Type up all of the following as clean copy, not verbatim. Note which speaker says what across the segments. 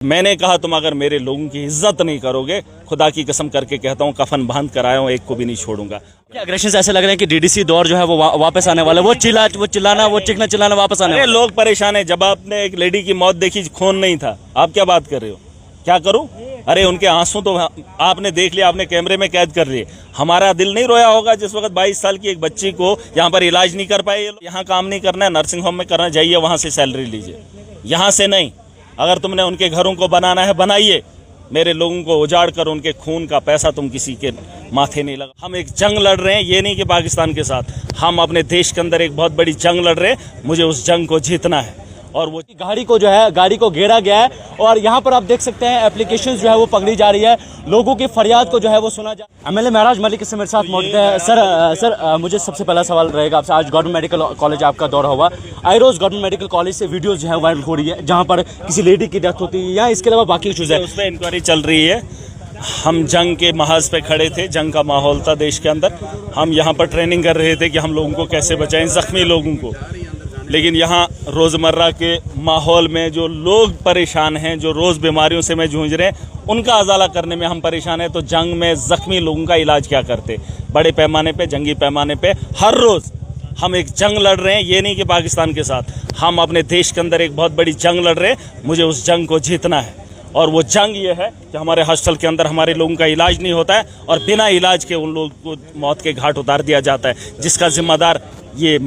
Speaker 1: मैंने कहा तुम अगर मेरे लोगों की इज्जत नहीं करोगे, खुदा की कसम करके कहता हूँ कफन बांध कर आया हूँ, एक को भी नहीं छोड़ूंगा।
Speaker 2: क्या अग्रेशन ऐसे लग रहे हैं कि डीडीसी दौर जो है वो वापस आने वाला है, वो चिल्लाना वो चिकना चिल्लाना वापस आने
Speaker 1: अरे
Speaker 2: वाला
Speaker 1: लोग परेशान है। जब आपने एक लेडी की मौत देखी, खून नहीं था, आप क्या बात कर रहे हो? क्या करूं? अरे उनके आंसू तो आपने देख लिया, आपने कैमरे में कैद कर लिए। हमारा दिल नहीं रोया होगा जिस वक्त 22 साल की एक बच्ची को यहाँ पर इलाज नहीं कर पाए। यहाँ काम नहीं करना है, नर्सिंग होम में करना, जाइए वहां से सैलरी लीजिए, यहाँ से नहीं। अगर तुमने उनके घरों को बनाना है बनाइए, मेरे लोगों को उजाड़ कर उनके खून का पैसा तुम किसी के माथे नहीं लगा। हम एक जंग लड़ रहे हैं, ये नहीं कि पाकिस्तान के साथ, हम अपने देश के अंदर एक बहुत बड़ी जंग लड़ रहे हैं। मुझे उस जंग को जीतना है। और वो
Speaker 2: गाड़ी को जो है गाड़ी को घेरा गया है और यहाँ पर आप देख सकते हैं एप्लीकेशन जो है वो पकड़ी जा रही है, लोगों की फरियाद को जो है वो सुना जा। एमएलए महराज मलिक से मेरे साथ मौजूद है। सर मुझे सबसे पहला सवाल रहेगा आपसे, आज गवर्नमेंट मेडिकल कॉलेज आपका दौरा हुआ, आई रोज गवर्नमेंट मेडिकल कॉलेज से वीडियोज जो है वायरल हो रही है जहाँ पर किसी लेडी की डेथ होती है या इसके अलावा बाकी इशूज है,
Speaker 1: उस पर इंक्वायरी चल रही है। हम जंग के महाज पे खड़े थे, जंग का माहौल था देश के अंदर, हम यहाँ पर ट्रेनिंग कर रहे थे कि हम लोगों को कैसे बचाएं, जख्मी लोगों को। लेकिन यहाँ रोज़मर्रा के माहौल में जो लोग परेशान हैं, जो रोज़ बीमारियों से में जूझ रहे हैं, उनका अजाला करने में हम परेशान हैं। तो जंग में ज़ख्मी लोगों का इलाज क्या करते? बड़े पैमाने पे, जंगी पैमाने पे हर रोज़ हम एक जंग लड़ रहे हैं। ये नहीं कि पाकिस्तान के साथ, हम अपने देश के अंदर एक बहुत बड़ी जंग लड़ रहे हैं। मुझे उस जंग को जीतना है। और वो जंग ये है कि हमारे हॉस्टल के अंदर हमारे लोगों का इलाज नहीं होता है और बिना इलाज के उन लोगों को मौत के घाट उतार दिया जाता है, जिसका जिम्मेदार ये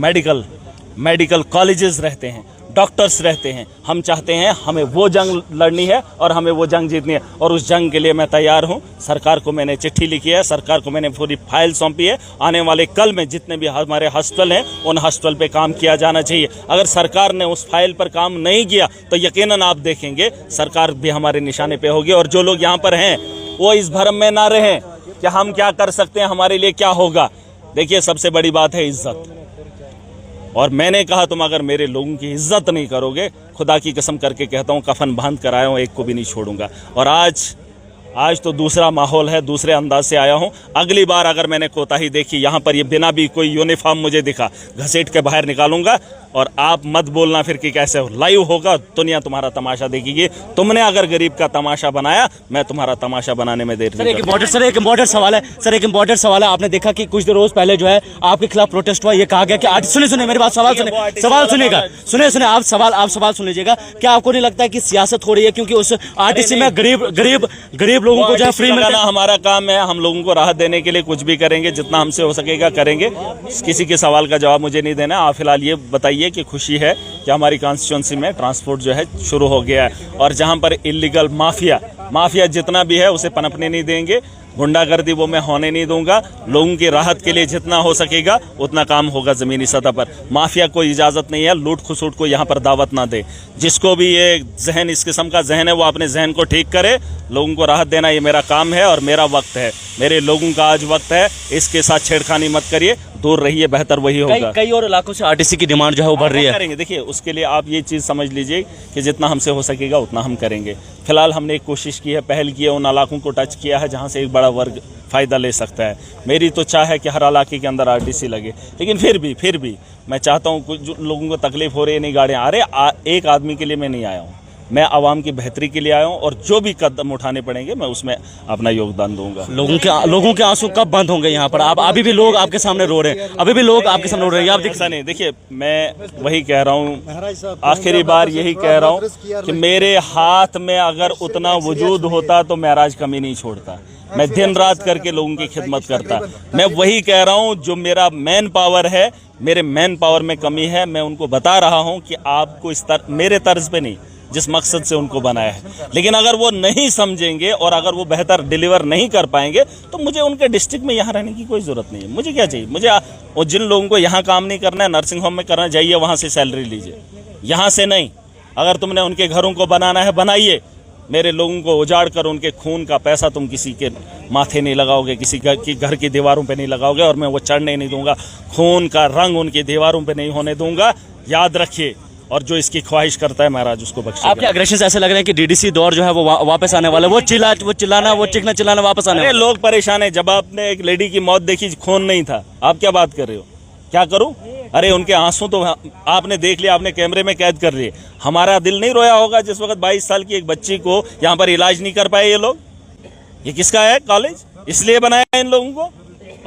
Speaker 1: मेडिकल कॉलेजेस रहते हैं, डॉक्टर्स रहते हैं। हम चाहते हैं, हमें वो जंग लड़नी है और हमें वो जंग जीतनी है और उस जंग के लिए मैं तैयार हूं। सरकार को मैंने चिट्ठी लिखी है, सरकार को मैंने पूरी फाइल सौंपी है। आने वाले कल में जितने भी हमारे हॉस्टल हैं उन हॉस्टल पे काम किया जाना चाहिए। अगर सरकार ने उस फाइल पर काम नहीं किया तो यकीनन आप देखेंगे सरकार भी हमारे निशाने पे होगी। और जो लोग यहाँ पर हैं वो इस भरम में ना रहें कि हम क्या कर सकते हैं, हमारे लिए क्या होगा। देखिए, सबसे बड़ी बात है इज्जत। और मैंने कहा तुम अगर मेरे लोगों की इज्जत नहीं करोगे, खुदा की कसम करके कहता हूँ कफन बांध कर आया हूँ, एक को भी नहीं छोड़ूंगा। और आज तो दूसरा माहौल है, दूसरे अंदाज से आया हूँ। अगली बार अगर मैंने कोताही देखी यहाँ पर, ये बिना भी कोई यूनिफॉर्म मुझे दिखा, घसीट के बाहर निकालूंगा। और आप मत बोलना फिर कि कैसे हो, लाइव होगा, दुनिया तुम्हारा तमाशा देखेगी। तुमने अगर गरीब का तमाशा बनाया, मैं तुम्हारा तमाशा बनाने में देर नहीं।
Speaker 2: एक इम्पोर्टेंट सवाल है। आपने देखा कि कुछ रोज पहले जो है आपके खिलाफ प्रोटेस्ट हुआ, ये कहा गया कि सुने मेरी बात, सवाल सुनिएगा, सुने आप सवाल सुन लीजिएगा। क्या आपको नहीं लगता है कि सियासत हो रही है, क्योंकि उस आरटीसी में गरीब लोगों को जो है फ्री मिलना
Speaker 1: हमारा काम है। हम लोगों को राहत देने के लिए कुछ भी करेंगे, जितना हमसे हो सकेगा करेंगे। किसी के सवाल का जवाब मुझे नहीं देना। आप फिलहाल ये बताइए कि खुशी है कि हमारी कॉन्स्टिट्यूंसी में ट्रांसपोर्ट जो है शुरू हो गया है और जहां पर इलीगल माफिया जितना भी है उसे पनपने नहीं देंगे, गुंडागर्दी वो मैं होने नहीं दूंगा। लोगों की राहत के लिए जितना हो सकेगा उतना काम होगा ज़मीनी सतह पर। माफिया को इजाज़त नहीं है, लूट खसूट को यहाँ पर दावत ना दे। जिसको भी ये जहन, इस किस्म का जहन है, वो अपने जहन को ठीक करे। लोगों को राहत देना ये मेरा काम है और मेरा वक्त है, मेरे लोगों का आज वक्त है। इसके साथ छेड़खानी मत करिए, दूर रहिए, बेहतर वही होगा।
Speaker 2: कई और इलाकों से आरटीसी की डिमांड जो है वो बढ़ रही है।
Speaker 1: करेंगे, देखिए उसके लिए आप ये चीज़ समझ लीजिए कि जितना हमसे हो सकेगा उतना हम करेंगे। फिलहाल हमने एक कोशिश की है, पहल की है, उन इलाकों को टच किया है जहाँ से एक बड़ा वर्ग फ़ायदा ले सकता है। मेरी तो चाह है कि हर इलाके के अंदर आरटीसी लगे, लेकिन फिर भी मैं चाहता हूँ कुछ लोगों को तकलीफ हो रही है, नहीं गाड़ियाँ। अरे एक आदमी के लिए मैं नहीं आया हूँ, मैं आवाम की बेहतरी के लिए आया हूँ और जो भी कदम उठाने पड़ेंगे मैं उसमें अपना योगदान दूंगा।
Speaker 2: लोगों के आंसू कब बंद होंगे यहाँ पर? आप अभी भी लोग आपके सामने रो रहे हैं, अभी भी लोग आपके सामने रो रहे हैं। आप
Speaker 1: ऐसा नहीं, देखिए मैं वही कह रहा हूँ, आखिरी बार यही कह रहा हूँ कि मेरे हाथ में अगर उतना वजूद होता तो महराज कमी नहीं छोड़ता। मैं दिन रात करके लोगों की खिदमत करता। मैं वही कह रहा हूँ, जो मेरा मैन पावर है, मेरे मैन पावर में कमी है। मैं उनको बता रहा हूँ कि आपको मेरे तर्ज पे नहीं, जिस मकसद से उनको बनाया है। लेकिन अगर वो नहीं समझेंगे और अगर वो बेहतर डिलीवर नहीं कर पाएंगे तो मुझे उनके डिस्ट्रिक्ट में यहाँ रहने की कोई ज़रूरत नहीं है। मुझे क्या चाहिए? मुझे और जिन लोगों को यहाँ काम नहीं करना है, नर्सिंग होम में करना, जाइए वहाँ से सैलरी लीजिए, यहाँ से नहीं। अगर तुमने उनके घरों को बनाना है बनाइए, मेरे लोगों को उजाड़ कर उनके खून का पैसा तुम किसी के माथे नहीं लगाओगे, किसी घर की दीवारों पे नहीं लगाओगे और मैं वो चढ़ने नहीं दूंगा। खून का रंग उनकी दीवारों पे नहीं होने दूंगा, याद रखिए। और जो इसकी ख्वाहिश करता है महराज उसको बख्शेगा।
Speaker 2: आपके अग्रेशन ऐसे लग रहे हैं कि डीडीसी दौर जो है वो वापस आने वाला है, वो चिल्लाना वो चिकना चिल्लाना वापस आने वाला है।
Speaker 1: लोग परेशान है। जब आपने एक लेडी की मौत देखी, खून नहीं था, आप क्या बात कर रहे हो? क्या करूं? अरे उनके आंसू तो आपने देख लिया, आपने कैमरे में कैद कर लिए। हमारा दिल नहीं रोया होगा जिस वक्त 22 साल की एक बच्ची को यहाँ पर इलाज नहीं कर पाए ये लोग। ये किसका है कॉलेज? इसलिए बनाया है इन लोगों को।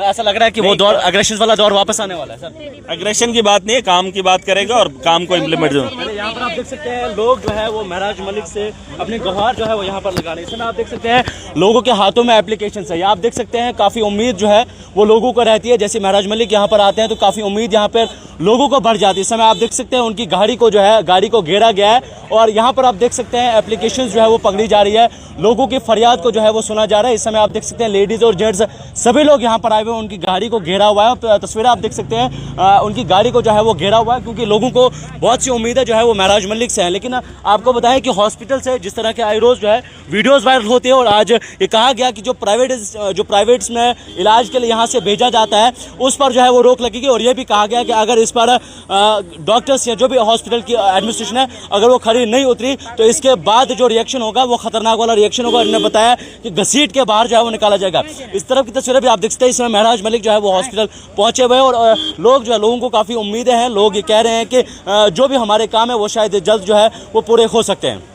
Speaker 2: ऐसा लग रहा है कि वो दौर, अग्रेशन वाला दौर वापस आने वाला है सर।
Speaker 1: एग्रेशन की बात नहीं है, काम की बात करेगा और काम को इम्प्लीमेंट।
Speaker 2: यहाँ पर आप देख सकते हैं लोग जो है वो महराज मलिक से अपनी गुहार जो है वो यहाँ पर लगा रहे हैं। आप देख सकते हैं लोगों के हाथों में एप्लीकेशन है। आप देख सकते हैं काफ़ी उम्मीद जो है वो लोगों को रहती है। जैसे महराज मलिक यहाँ पर आते हैं तो काफ़ी उम्मीद यहाँ पर लोगों को बढ़ जाती है। इस समय आप देख सकते हैं उनकी गाड़ी को जो है, गाड़ी को घेरा गया है और यहाँ पर आप देख सकते हैं एप्लीकेशन जो है वो पकड़ी जा रही है। लोगों की फरियाद को जो है वो सुना जा रहा है। इस समय आप देख सकते हैं लेडीज़ और जेंट्स सभी लोग यहाँ पर आए हुए हैं। उनकी गाड़ी को घेरा हुआ है। तस्वीरें आप देख सकते हैं उनकी गाड़ी को जो है वो घेरा हुआ है क्योंकि लोगों को बहुत सी उम्मीदें जो है वो महराज मलिक से हैं। लेकिन आपको बताएं कि हॉस्पिटल से जिस तरह के आई रोज़ जो है वीडियोज़ वायरल होते हैं और आज ये कहा गया कि जो प्राइवेट्स में इलाज के लिए यहाँ से भेजा जाता है उस पर जो है वो रोक लगेगी। और ये भी कहा गया कि अगर इस पर डॉक्टर्स या जो भी हॉस्पिटल की एडमिनिस्ट्रेशन है अगर वो खड़ी नहीं उतरी तो इसके बाद जो रिएक्शन होगा वो खतरनाक वाला रिएक्शन होगा। इन्होंने बताया कि घसीट के बाहर जो है वो निकाला जाएगा। इस तरफ की तस्वीरें भी आप देख सकते हैं। इस समय महराज मलिक जो है वो हॉस्पिटल पहुंचे हुए हैं और लोग जो है, लोगों को काफ़ी उम्मीदें हैं। लोग ये कह रहे हैं कि जो भी हमारे काम है वो शायद जल्द जो है वो पूरे हो सकते हैं।